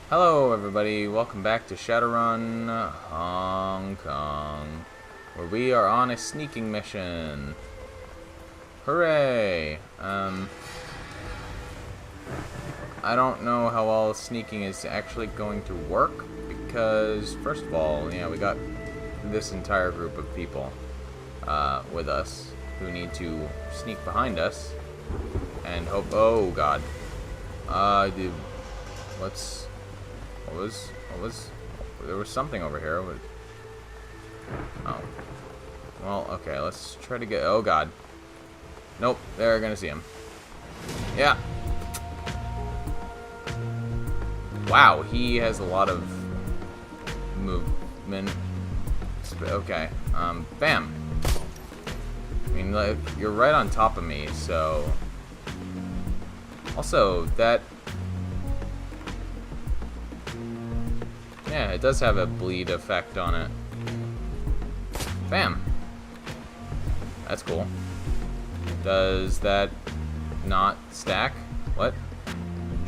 Hello everybody, welcome back to Shadowrun Hong Kong, where we are on a sneaking mission. Hooray! I don't know how all sneaking is actually going to work, because first of all, yeah, we got this entire group of people with us who need to sneak behind us and hope. Oh god. Dude, what was, there was something over here. Oh. Well, okay, let's try to get, oh god. Nope, they're gonna see him. Yeah. Wow, he has a lot of movement. Okay, bam. I mean, like, you're right on top of me, so. Also, that. Yeah, it does have a bleed effect on it. Bam. That's cool. Does that not stack? What?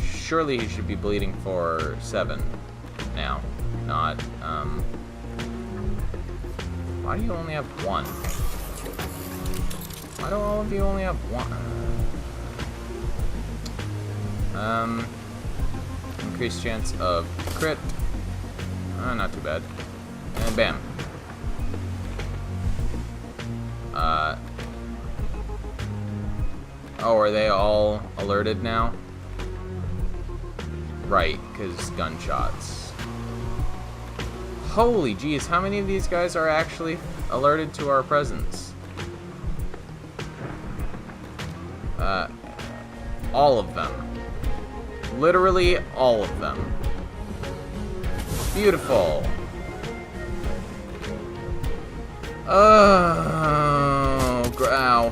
Surely he should be bleeding for 7 now. Not, why do you only have 1? Why do all of you only have 1? Increased chance of crit. Not too bad. And bam. Oh, are they all alerted now? Right, because gunshots. Holy jeez, how many of these guys are actually alerted to our presence? All of them. Literally all of them. Beautiful. Oh, ow.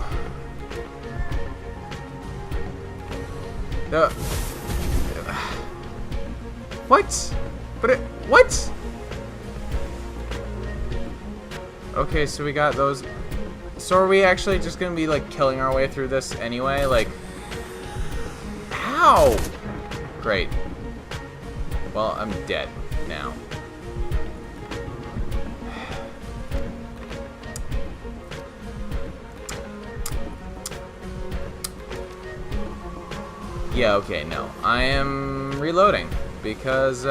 What? But it, what? Okay, so we got those. So are we actually just gonna be like killing our way through this anyway? Like, ow! Great. Well, I'm dead now. Yeah, okay, no. I am reloading because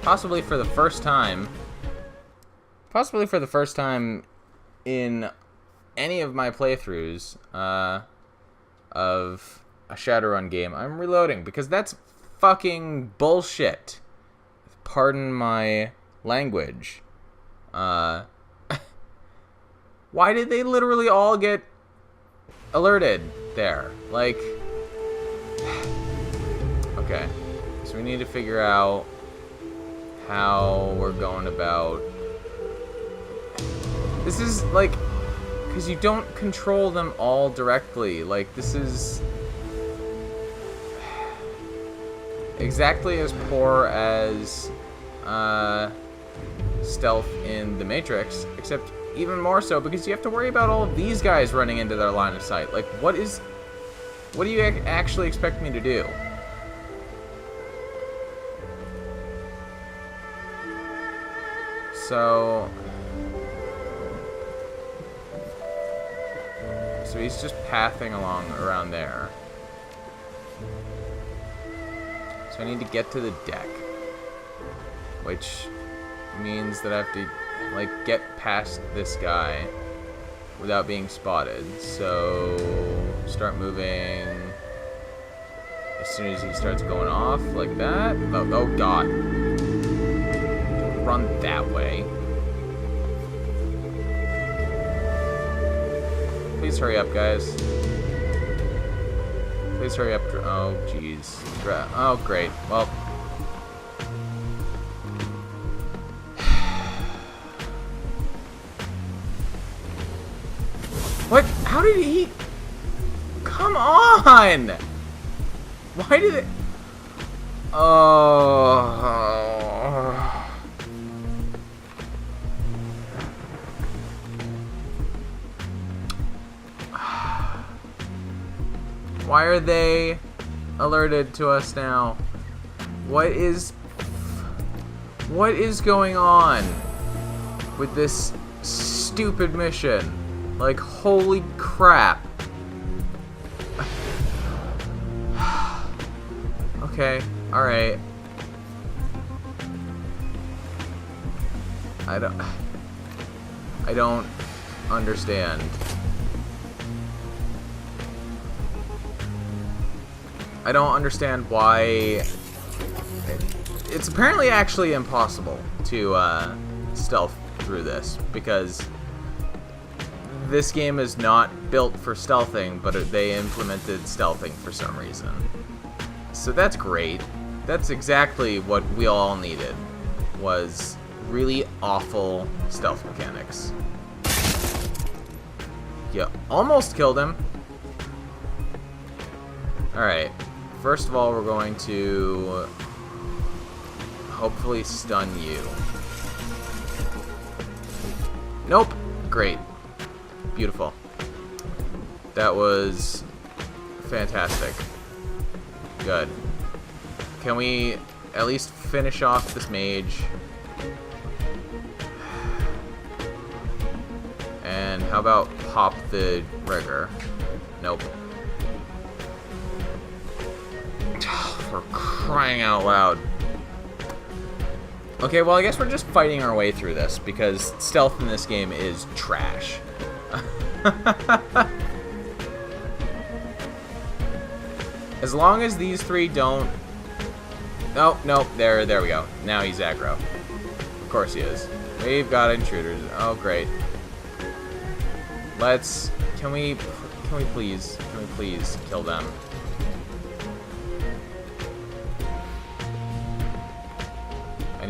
possibly for the first time in any of my playthroughs of a Shadowrun game, I'm reloading because that's fucking bullshit. Pardon my language. Why did they literally all get alerted there? Like, okay, so we need to figure out how we're going about. This is like, because you don't control them all directly. Like, this is exactly as poor as stealth in The Matrix, except even more so because you have to worry about all of these guys running into their line of sight. Like, what do you actually expect me to do? So he's just pathing along around there. So I need to get to the deck, which means that I have to, like, get past this guy without being spotted. So start moving as soon as he starts going off, like that. Oh god. Run that way. Please hurry up, guys. Please hurry up. Oh, jeez. Oh, great. Well. What? How did he? Come on! Why did it? Oh. Why are they alerted to us now? What is going on with this stupid mission? Like, holy crap. Okay, alright. I don't understand. I don't understand why it's apparently actually impossible to stealth through this, because this game is not built for stealthing, but they implemented stealthing for some reason. So that's great. That's exactly what we all needed, was really awful stealth mechanics. Yeah, almost killed him. Alright, first of all, we're going to hopefully stun you. Nope. Great. Beautiful. That was fantastic. Good. Can we at least finish off this mage? And how about pop the rigger? Nope. For crying out loud. Okay, well, I guess we're just fighting our way through this, because stealth in this game is trash. As long as these three don't... Oh, no, there we go. Now he's aggro. Of course he is. We've got intruders. Oh, great. Let's... Can we please kill them? I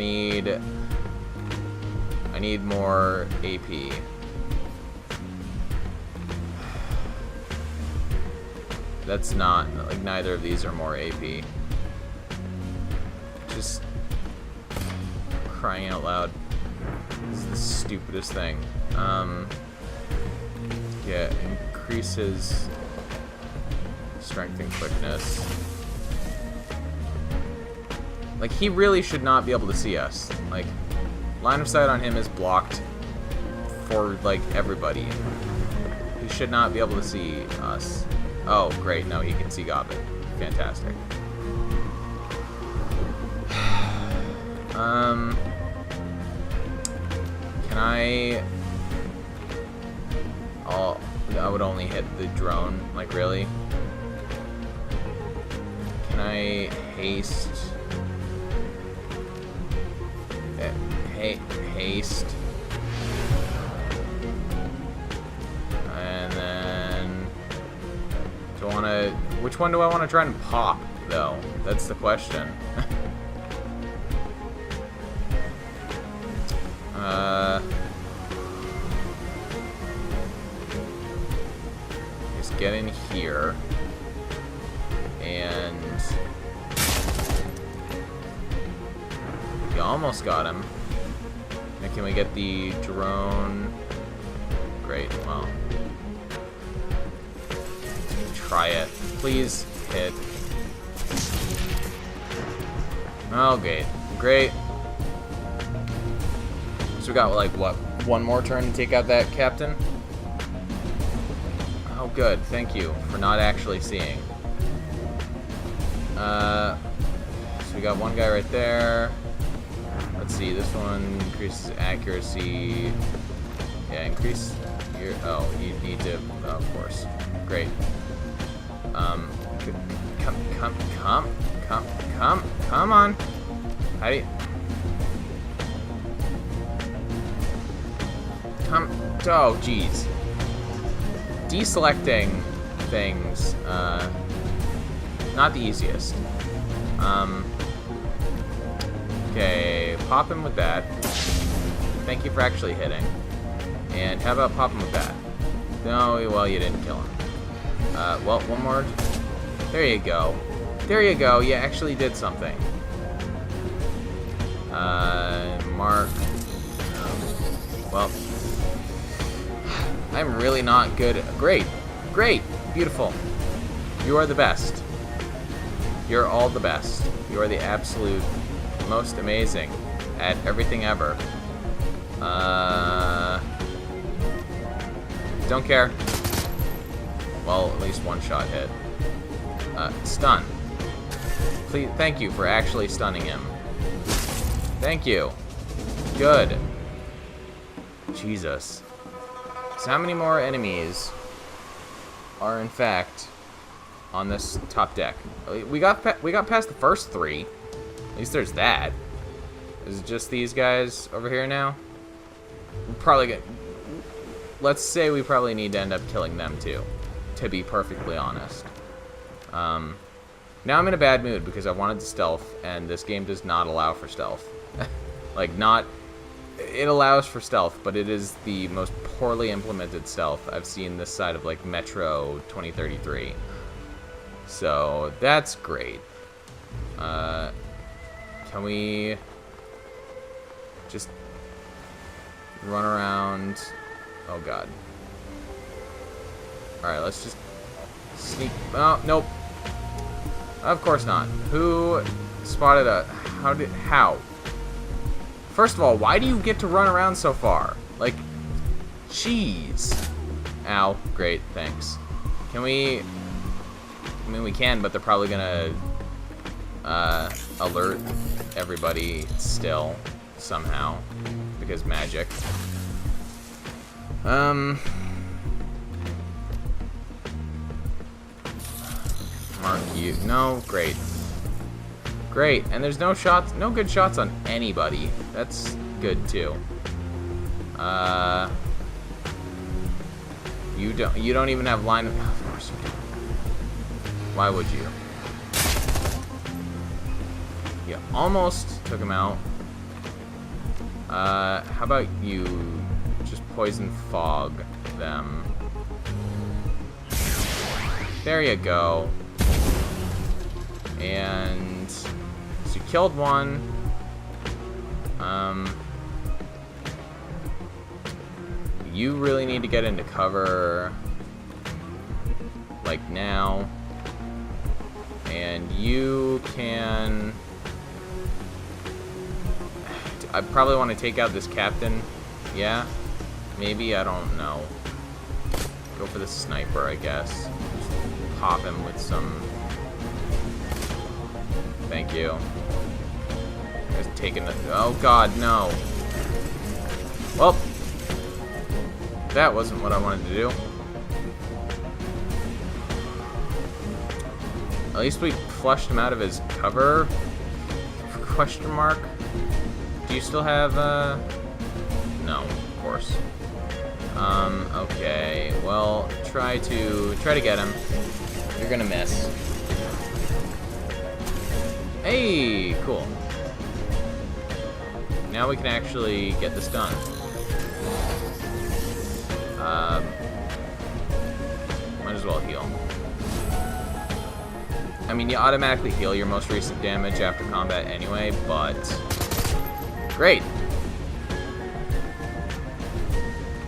need more AP. That's not, like, neither of these are more AP. Just crying out loud. This is the stupidest thing. Yeah, increases strength and quickness. Like, he really should not be able to see us. Like, line of sight on him is blocked for, like, everybody. He should not be able to see us. Oh, great. No, he can see Gobbit. Fantastic. Can I... Oh, I would only hit the drone. Like, really? Can I haste... Haste. And then... Do I want to... Which one do I want to try and pop, though? That's the question. Just get in here. And... You almost got him. Now can we get the drone? Great, well. Try it. Please hit. Okay, great. So we got, like, what? One more turn to take out that captain? Oh, good. Thank you for not actually seeing. So we got one guy right there. Let's see, this one increases accuracy. Yeah, increase your... Oh, you need to... Oh, of course. Great. Come on. How do you... Oh, jeez. Deselecting things, not the easiest. Okay, pop him with that. Thank you for actually hitting. And how about pop him with that? No, well, you didn't kill him. Well, one more. There you go. There you go. You actually did something. Mark. Well, I'm really not good. Great. Great. Beautiful. You are the best. You're all the best. You are the absolute most amazing at everything ever. Don't care. Well, at least one shot hit. Stun. Please, thank you for actually stunning him. Thank you. Good. Jesus. So how many more enemies are in fact on this top deck? We got past the first 3. At least there's that. Is it just these guys over here now? We'll probably get... Let's say we probably need to end up killing them too, to be perfectly honest. Now I'm in a bad mood because I wanted to stealth, and this game does not allow for stealth. Like, not... It allows for stealth, but it is the most poorly implemented stealth I've seen this side of, like, Metro 2033. So, that's great. Can we just run around? Oh, God. Alright, let's just sneak... Oh, nope. Of course not. Who spotted a... How? First of all, why do you get to run around so far? Like, jeez. Ow. Great, thanks. Can we... I mean, we can, but they're probably gonna alert everybody still somehow because magic. Mark you. No, great. Great, and there's no shots, no good shots on anybody. That's good too. You don't even have line of... Of course you don't. Why would you? You almost took him out. How about you just poison fog them? There you go. And so you killed one. You really need to get into cover, like now. And you can... I probably want to take out this captain. Yeah? Maybe? I don't know. Go for the sniper, I guess. Just pop him with some... Thank you. Just taking the... Oh, God, no. Well, that wasn't what I wanted to do. At least we flushed him out of his cover? Question mark? Do you still have, No, of course. Okay. Well, try to get him. You're gonna miss. Hey, cool. Now we can actually get this done. Might as well heal. I mean, you automatically heal your most recent damage after combat anyway, but... Great!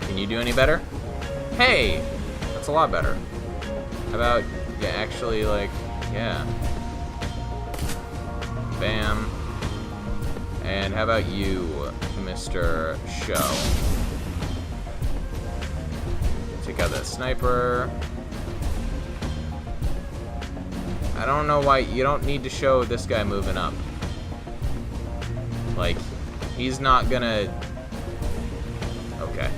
Can you do any better? Hey! That's a lot better. How about, yeah, actually, like, yeah. Bam. And how about you, Mr. Show? Take out that sniper. I don't know why you don't need to show this guy moving up. Like, he's not gonna... Okay.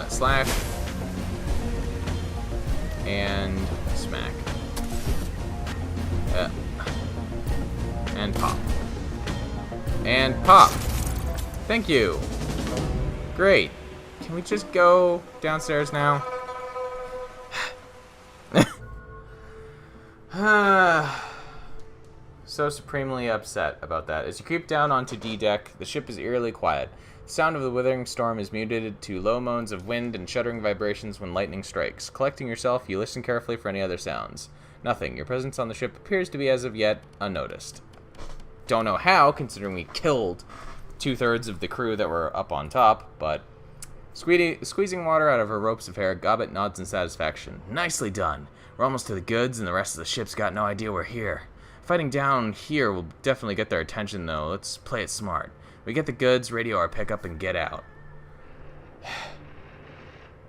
Slash. And smack. And pop. And pop. Thank you. Great. Can we just go downstairs now? So supremely upset about that. As you creep down onto D deck, the ship is eerily quiet. The sound of the withering storm is muted to low moans of wind and shuddering vibrations when lightning strikes. Collecting yourself, you listen carefully for any other sounds. Nothing. Your presence on the ship appears to be, as of yet, unnoticed. Don't know how, considering we killed 2/3 of the crew that were up on top, but... Squeezing water out of her ropes of hair, Gobbet nods in satisfaction. Nicely done. We're almost to the goods, and the rest of the ship's got no idea we're here. Fighting down here will definitely get their attention, though. Let's play it smart. We get the goods, radio our pickup, and get out.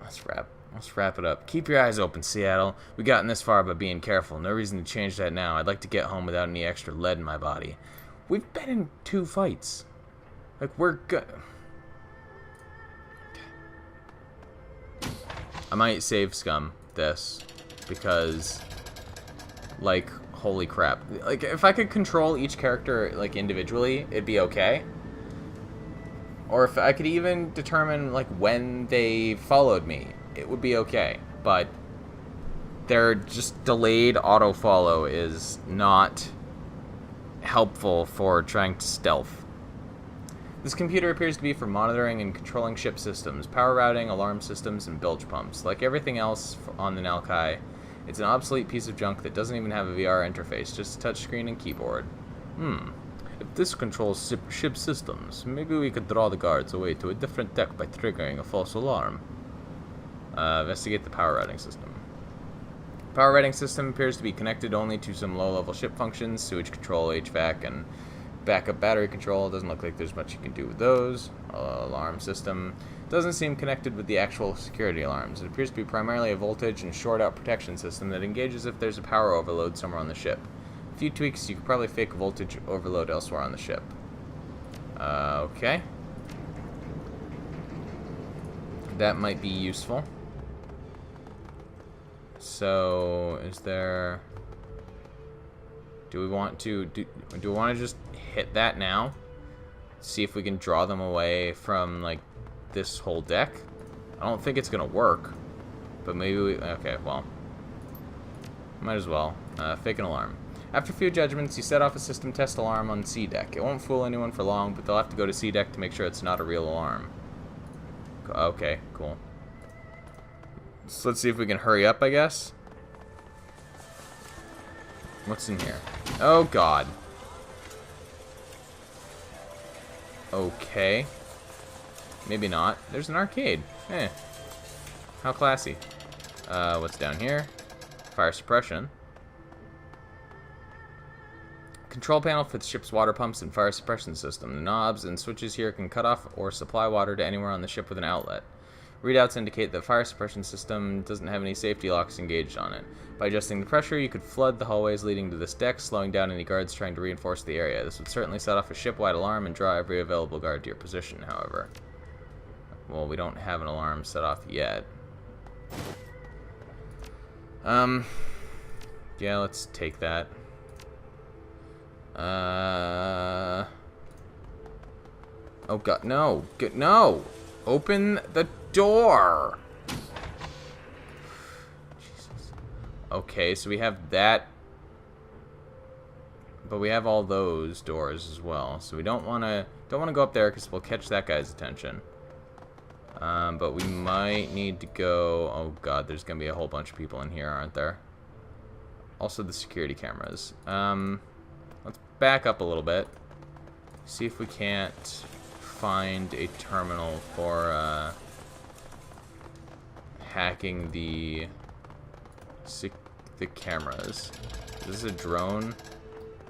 Let's wrap it up. Keep your eyes open, Seattle. We gotten this far by being careful. No reason to change that now. I'd like to get home without any extra lead in my body. We've been in 2 fights. Like, we're good. I might save Scum this because, like, holy crap. Like, if I could control each character, like, individually, it'd be okay. Or if I could even determine, like, when they followed me, it would be okay. But their just delayed auto-follow is not helpful for trying to stealth. This computer appears to be for monitoring and controlling ship systems, power routing, alarm systems, and bilge pumps. Like everything else on the Nalkai, it's an obsolete piece of junk that doesn't even have a VR interface, just a touchscreen and keyboard. If this controls ship systems, maybe we could draw the guards away to a different deck by triggering a false alarm. Investigate the power routing system. Power routing system appears to be connected only to some low-level ship functions, sewage control, HVAC, and backup battery control. Doesn't look like there's much you can do with those. Alarm system doesn't seem connected with the actual security alarms. It appears to be primarily a voltage and short-out protection system that engages if there's a power overload somewhere on the ship. A few tweaks, you could probably fake a voltage overload elsewhere on the ship. Okay. That might be useful. So, is there... Do we want to just hit that now? See if we can draw them away from, like, this whole deck? I don't think it's gonna work. But maybe we... Okay, well. Might as well. Fake an alarm. After a few judgments, you set off a system test alarm on C deck. It won't fool anyone for long, but they'll have to go to C deck to make sure it's not a real alarm. Okay, cool. So let's see if we can hurry up, I guess. What's in here? Oh, God. Okay. Maybe not. There's an arcade. Eh. How classy. What's down here? Fire suppression. Control panel for the ship's water pumps and fire suppression system. The knobs and switches here can cut off or supply water to anywhere on the ship with an outlet. Readouts indicate the fire suppression system doesn't have any safety locks engaged on it. By adjusting the pressure, you could flood the hallways leading to this deck, slowing down any guards trying to reinforce the area. This would certainly set off a ship-wide alarm and draw every available guard to your position, however. Well, we don't have an alarm set off yet. Yeah, let's take that. Oh, God, no. No! Open the door! Jesus. Okay, so we have that. But we have all those doors as well. So we don't want to go up there because we'll catch that guy's attention. But we might need to go... Oh, God, there's going to be a whole bunch of people in here, aren't there? Also the security cameras. Let's back up a little bit. See if we can't find a terminal for hacking the cameras. This is a drone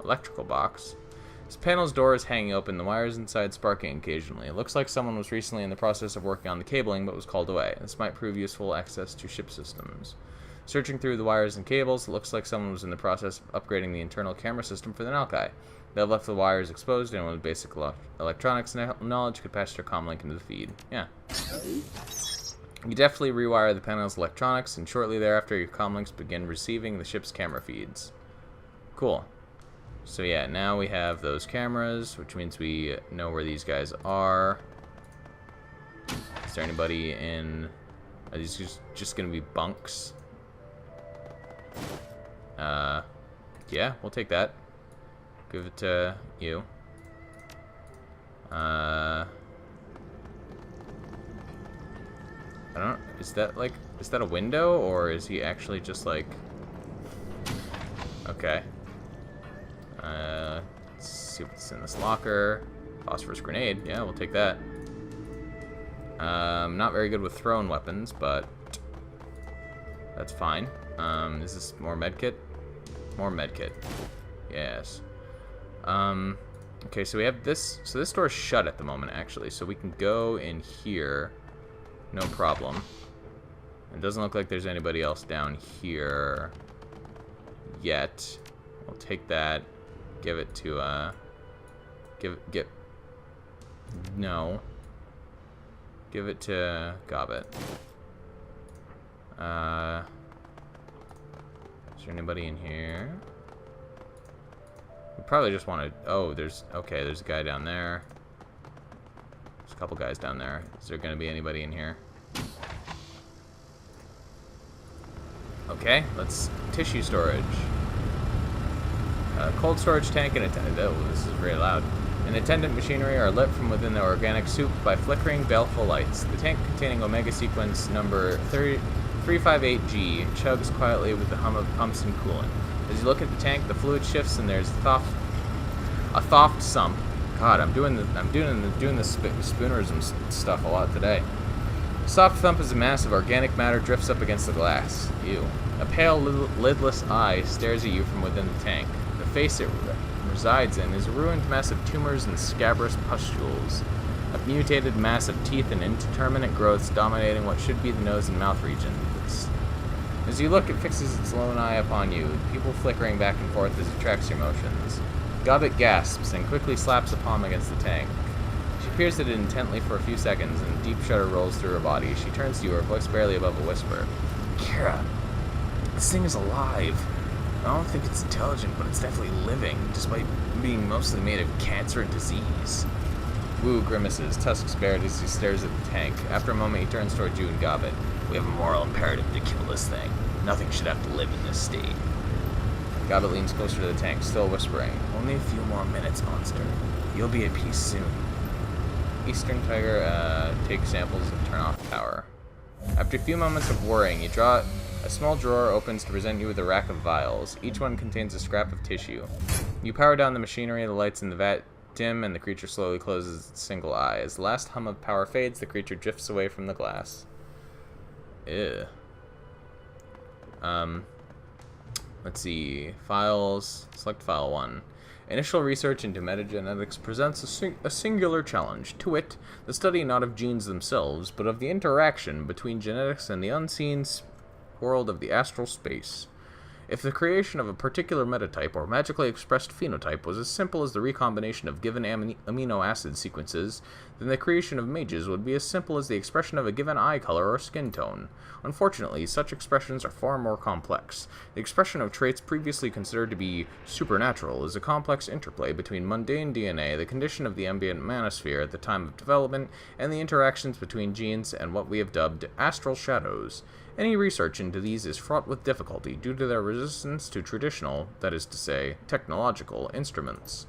electrical box. This panel's door is hanging open, the wires inside sparking occasionally. It looks like someone was recently in the process of working on the cabling but was called away. This might prove useful access to ship systems. Searching through the wires and cables, it looks like someone was in the process of upgrading the internal camera system for the Nalkai. They have left the wires exposed, and with basic electronics knowledge could patch their comlink into the feed. Yeah. You definitely rewire the panel's electronics, and shortly thereafter your comlinks begin receiving the ship's camera feeds. Cool. So yeah, now we have those cameras, which means we know where these guys are. Is there anybody in... Are these just gonna be bunks? Yeah, we'll take that. Give it to you. I don't... Is that a window, or is he actually just like... Okay. Let's see what's in this locker. Phosphorus grenade. Yeah, we'll take that. Not very good with thrown weapons, but that's fine. Is this more medkit? More medkit. Yes. Okay, so we have this. So this door is shut at the moment, actually. So we can go in here. No problem. It doesn't look like there's anybody else down here yet. I'll take that. Give it to, no. Give it to Gobbet. Is there anybody in here? We probably just want to... Oh, there's a guy down there. There's a couple guys down there. Is there going to be anybody in here? Okay, let's... Tissue storage. Cold storage tank and attendant... Oh, this is very loud. And attendant machinery are lit from within the organic soup by flickering baleful lights. The tank containing Omega sequence number 358G chugs quietly with the hum of pumps and coolant. As you look at the tank, the fluid shifts and there's a soft sump. God, I'm doing the spoonerism stuff a lot today. Soft thump as a mass of organic matter drifts up against the glass. Ew. A pale, lidless eye stares at you from within the tank. The face it resides in is a ruined mess of tumors and scabrous pustules. A mutated mass of teeth and indeterminate growths dominating what should be the nose and mouth regions. As you look, it fixes its lone eye upon you, pupil flickering back and forth as it tracks your motions. Gobbet gasps and quickly slaps a palm against the tank. She peers at it intently for a few seconds, and a deep shudder rolls through her body. She turns to you, her voice barely above a whisper. Kira, this thing is alive. I don't think it's intelligent, but it's definitely living, despite being mostly made of cancer and disease. Wu grimaces, tusks bared as he stares at the tank. After a moment, he turns toward you and Gobbet. We have a moral imperative to kill this thing. Nothing should have to live in this state. Gobbet leans closer to the tank, still whispering. Only a few more minutes, monster. You'll be at peace soon. Eastern Tiger, take samples and turn off power. After a few moments of worrying, you draw a small drawer opens to present you with a rack of vials. Each one contains a scrap of tissue. You power down the machinery, the lights in the vat dim, and the creature slowly closes its single eye. As the last hum of power fades, the creature drifts away from the glass. Ew. Let's see. Files. Select file 1. Initial research into metagenetics presents a singular challenge, to wit, the study not of genes themselves, but of the interaction between genetics and the unseen world of the astral space. If the creation of a particular metatype or magically expressed phenotype was as simple as the recombination of given amino acid sequences, then the creation of mages would be as simple as the expression of a given eye color or skin tone. Unfortunately, such expressions are far more complex. The expression of traits previously considered to be supernatural is a complex interplay between mundane DNA, the condition of the ambient manosphere at the time of development, and the interactions between genes and what we have dubbed astral shadows. Any research into these is fraught with difficulty due to their resistance to traditional, that is to say, technological, instruments.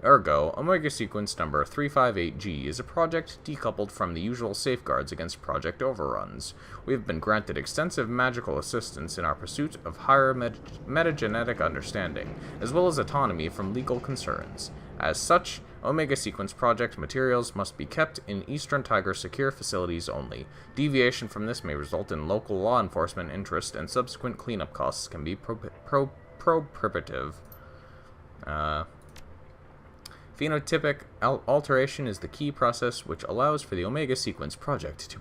Ergo, Omega Sequence number 358G is a project decoupled from the usual safeguards against project overruns. We have been granted extensive magical assistance in our pursuit of higher metagenetic understanding, as well as autonomy from legal concerns. As such, Omega Sequence project materials must be kept in Eastern Tiger secure facilities only. Deviation from this may result in local law enforcement interest, and subsequent cleanup costs can be prohibitive. Phenotypic alteration is the key process which allows for the Omega Sequence project to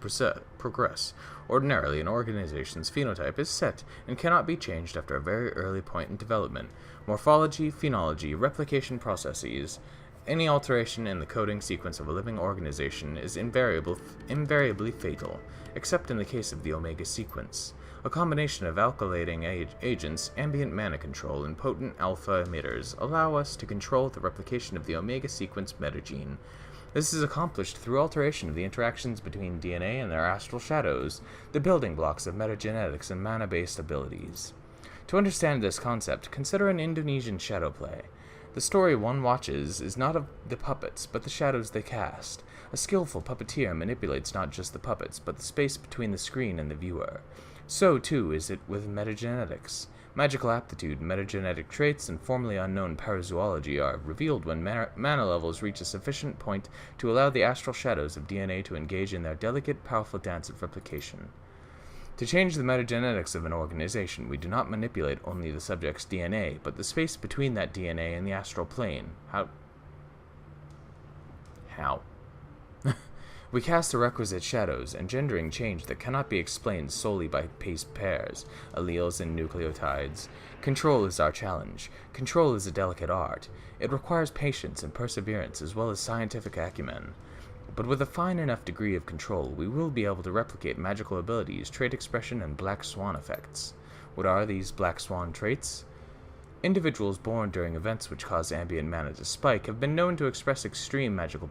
progress. Ordinarily, an organization's phenotype is set and cannot be changed after a very early point in development. Morphology, phenology, replication processes. Any alteration in the coding sequence of a living organization is invariably fatal, except in the case of the Omega Sequence. A combination of alkylating agents, ambient mana control, and potent alpha emitters allow us to control the replication of the Omega Sequence metagene. This is accomplished through alteration of the interactions between DNA and their astral shadows, the building blocks of metagenetics and mana-based abilities. To understand this concept, consider an Indonesian shadow play. The story one watches is not of the puppets, but the shadows they cast. A skillful puppeteer manipulates not just the puppets, but the space between the screen and the viewer. So, too, is it with metagenetics. Magical aptitude, metagenetic traits, and formerly unknown parazoology are revealed when mana levels reach a sufficient point to allow the astral shadows of DNA to engage in their delicate, powerful dance of replication. To change the metagenetics of an organization, we do not manipulate only the subject's DNA, but the space between that DNA and the astral plane. How? We cast the requisite shadows, engendering change that cannot be explained solely by base pairs, alleles, and nucleotides. Control is our challenge. Control is a delicate art. It requires patience and perseverance as well as scientific acumen. But with a fine enough degree of control, we will be able to replicate magical abilities, trait expression, and black swan effects. What are these black swan traits? Individuals born during events which cause ambient mana to spike have been known to express extreme magical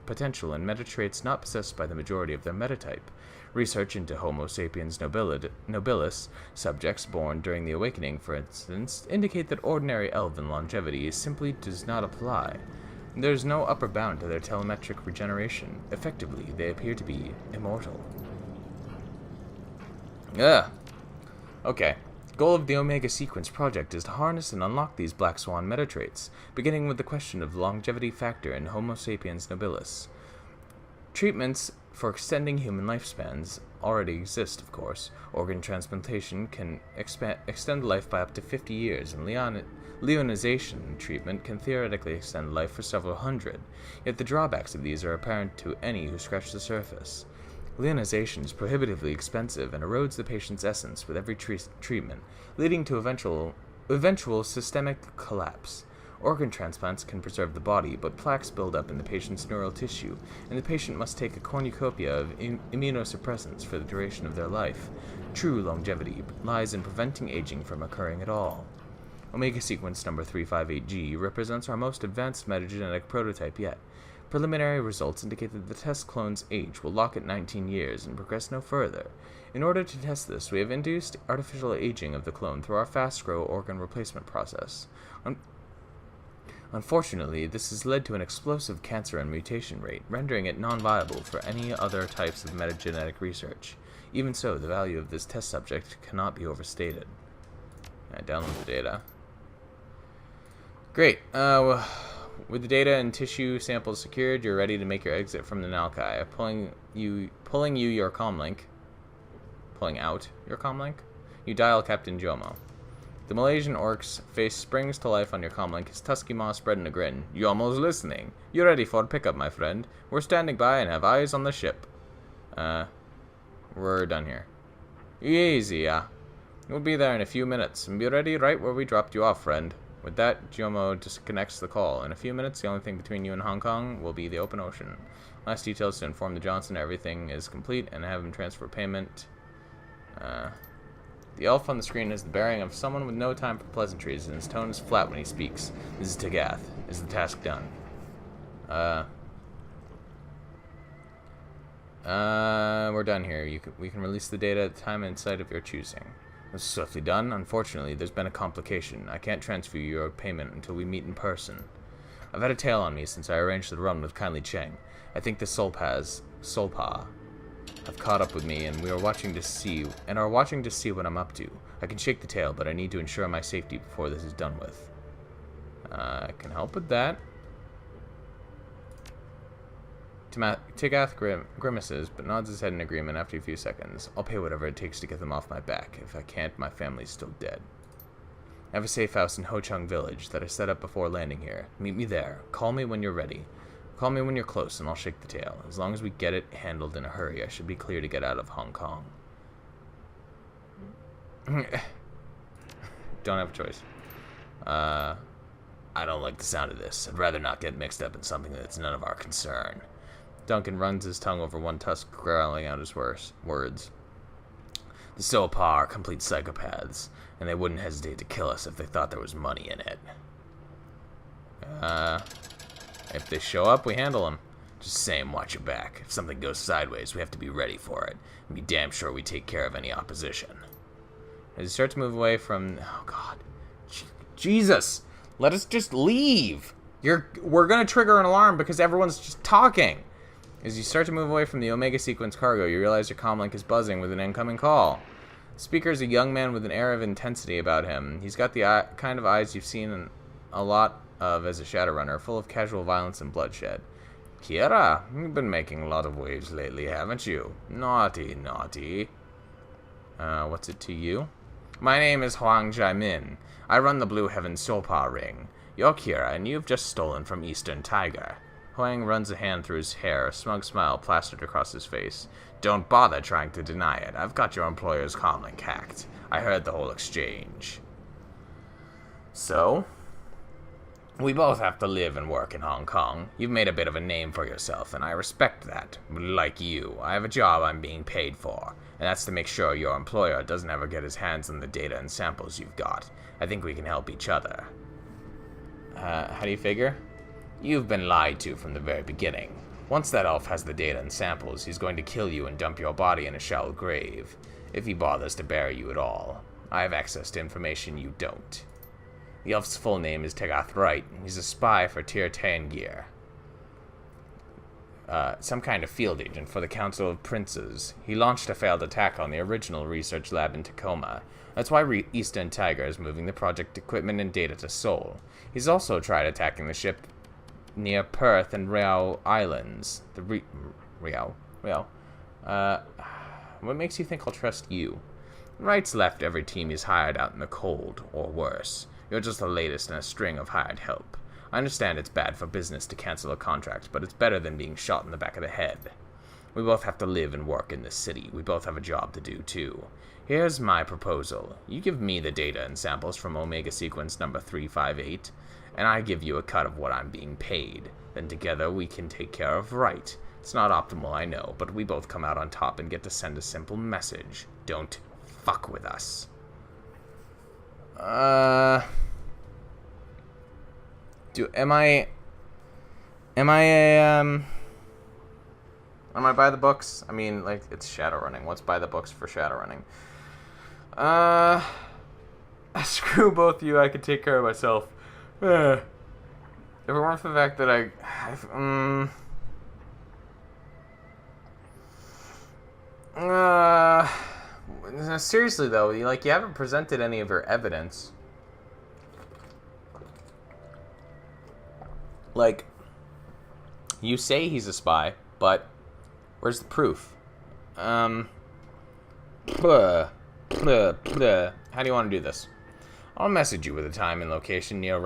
potential in meta traits not possessed by the majority of their metatype. Research into Homo sapiens nobilis subjects born during the Awakening, for instance, indicate that ordinary elven longevity simply does not apply. There is no upper bound to their telemetric regeneration. Effectively, they appear to be immortal. Ugh. Okay. The goal of the Omega Sequence project is to harness and unlock these Black Swan metatraits, beginning with the question of the longevity factor in Homo sapiens nobilis. Treatments for extending human lifespans already exist, of course. Organ transplantation can extend life by up to 50 years, and Leonization treatment can theoretically extend life for several hundred, yet the drawbacks of these are apparent to any who scratch the surface. Leonization is prohibitively expensive and erodes the patient's essence with every treatment, leading to eventual systemic collapse. Organ transplants can preserve the body, but plaques build up in the patient's neural tissue, and the patient must take a cornucopia of immunosuppressants for the duration of their life. True longevity lies in preventing aging from occurring at all. Omega Sequence number 358G represents our most advanced metagenetic prototype yet. Preliminary results indicate that the test clone's age will lock at 19 years and progress no further. In order to test this, we have induced artificial aging of the clone through our fast-grow organ replacement process. Unfortunately, this has led to an explosive cancer and mutation rate, rendering it non-viable for any other types of metagenetic research. Even so, the value of this test subject cannot be overstated. Download the data. Great. With the data and tissue samples secured, you're ready to make your exit from the Nalkai. Pulling out your comlink, you dial Captain Jomo. The Malaysian orc's face springs to life on your comlink, his tusky maw spread in a grin. Jomo's listening. You ready for pickup, my friend? We're standing by and have eyes on the ship. We're done here. Easy, yeah. We'll be there in a few minutes, and be ready right where we dropped you off, friend. With that, Jomo disconnects the call. In a few minutes, the only thing between you and Hong Kong will be the open ocean. Last details to inform the Johnson everything is complete and have him transfer payment. The elf on the screen has the bearing of someone with no time for pleasantries, and his tone is flat when he speaks. This is Tagath. Is the task done? We're done here. We can release the data at the time and site of your choosing. This is swiftly done. Unfortunately, there's been a complication. I can't transfer you your payment until we meet in person. I've had a tail on me since I arranged the run with Kindly Cheng. I think the Solpa have caught up with me, and are watching to see what I'm up to. I can shake the tail, but I need to ensure my safety before this is done with. I can help with that. Tagath grimaces, but nods his head in agreement after a few seconds. I'll pay whatever it takes to get them off my back. If I can't, my family's still dead. I have a safe house in Ho Chung Village that I set up before landing here. Meet me there. Call me when you're ready. Call me when you're close, and I'll shake the tail. As long as we get it handled in a hurry, I should be clear to get out of Hong Kong. Don't have a choice. I don't like the sound of this. I'd rather not get mixed up in something that's none of our concern. Duncan runs his tongue over one tusk, growling out his words. The Sopa are complete psychopaths, and they wouldn't hesitate to kill us if they thought there was money in it. If they show up, we handle them. Just saying, watch your back. If something goes sideways, we have to be ready for it, and be damn sure we take care of any opposition. As you start to move away from... Oh, God. Jesus! Let us just leave! We're gonna trigger an alarm because everyone's just talking! As you start to move away from the Omega Sequence cargo, you realize your comlink is buzzing with an incoming call. The speaker is a young man with an air of intensity about him. He's got the kind of eyes you've seen a lot of as a Shadowrunner, full of casual violence and bloodshed. Kiera, you've been making a lot of waves lately, haven't you? Naughty, naughty. What's it to you? My name is Huang Jaimin. I run the Blue Heaven Solpa Ring. You're Kira, and you've just stolen from Eastern Tiger. Huang runs a hand through his hair, a smug smile plastered across his face. Don't bother trying to deny it. I've got your employer's comlink hacked. I heard the whole exchange. So? We both have to live and work in Hong Kong. You've made a bit of a name for yourself, and I respect that. Like you, I have a job I'm being paid for, and that's to make sure your employer doesn't ever get his hands on the data and samples you've got. I think we can help each other. How do you figure? You've been lied to from the very beginning. Once that elf has the data and samples, he's going to kill you and dump your body in a shallow grave, if he bothers to bury you at all. I have access to information you don't. The elf's full name is Tegath Wright. He's a spy for Tir Tangir. Some kind of field agent for the Council of Princes. He launched a failed attack on the original research lab in Tacoma. That's why Eastern Tiger is moving the project equipment and data to Seoul. He's also tried attacking the ship near Perth and Riau Islands. Riau. What makes you think I'll trust you? Wright's left every team he's hired out in the cold, or worse. You're just the latest in a string of hired help. I understand it's bad for business to cancel a contract, but it's better than being shot in the back of the head. We both have to live and work in this city. We both have a job to do, too. Here's my proposal. You give me the data and samples from Omega Sequence number 358, and I give you a cut of what I'm being paid. Then together we can take care of Wright. It's not optimal, I know, but we both come out on top and get to send a simple message. Don't fuck with us. Am I by the books? I mean, like, it's Shadowrunning. What's by the books for Shadowrunning? Screw both of you, I can take care of myself. If it weren't for the fact that seriously though, you haven't presented any of your evidence. Like, you say he's a spy, but where's the proof? How do you want to do this? I'll message you with a time and location near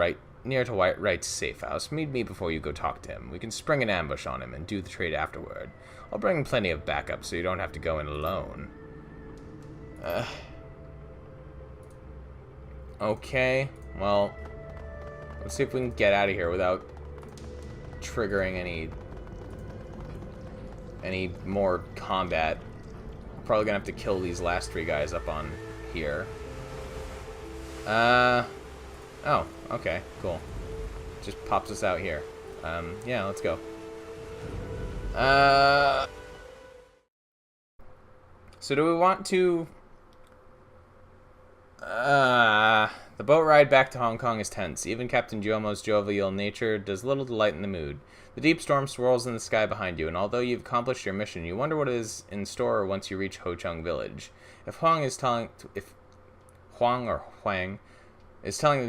to Wright's safe house. Meet me before you go talk to him. We can spring an ambush on him and do the trade afterward. I'll bring plenty of backup so you don't have to go in alone. Okay, well, let's see if we can get out of here without triggering any more combat. Probably gonna have to kill these last three guys up on here. Oh, okay, cool. Just pops us out here. Yeah, let's go. So do we want to... The boat ride back to Hong Kong is tense. Even Captain Jomo's jovial nature does little to lighten the mood. The deep storm swirls in the sky behind you, and although you've accomplished your mission, you wonder what is in store once you reach Ho Chung Village. If Huang is telling the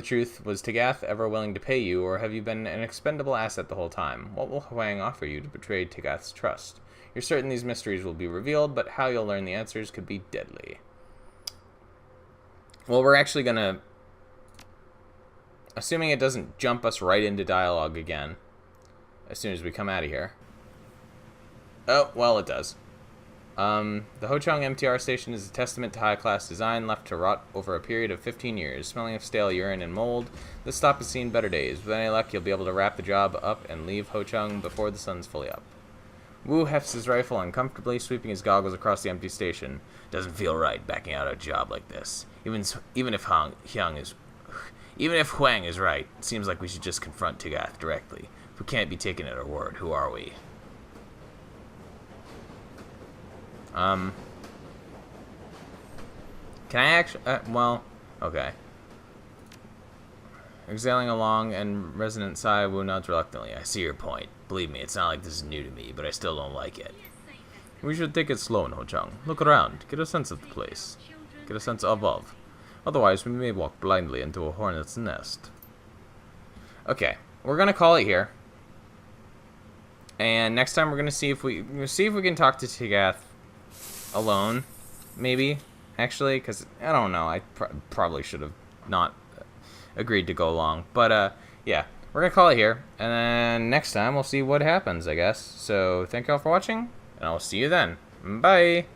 truth, was Tegath ever willing to pay you, or have you been an expendable asset the whole time? What will Huang offer you to betray Tegath's trust? You're certain these mysteries will be revealed, but how you'll learn the answers could be deadly. Well, we're actually gonna... Assuming it doesn't jump us right into dialogue again as soon as we come out of here. Oh, well, it does. The Ho Chung MTR station is a testament to high-class design left to rot over a period of 15 years, smelling of stale urine and mold. This stop has seen better days. With any luck, you'll be able to wrap the job up and leave Ho Chung before the sun's fully up. Wu hefts his rifle uncomfortably, sweeping his goggles across the empty station. Doesn't feel right backing out a job like this. Even if Huang is right, it seems like we should just confront Tegath directly. If we can't be taken at our word, who are we? Can I actually... well, okay. Exhaling a long and resonant sigh, Wu nods reluctantly. I see your point. Believe me, it's not like this is new to me, but I still don't like it. We should take it slow in Ho Chung. Look around. Get a sense of the place. Get a sense of. Otherwise, we may walk blindly into a hornet's nest. Okay, we're gonna call it here. And next time we're gonna see if we can talk to Tegath alone, maybe, actually, because I don't know. I probably should have not agreed to go long. But yeah, we're gonna call it here, and then next time we'll see what happens, I guess. So thank you all for watching, and I'll see you then. Bye.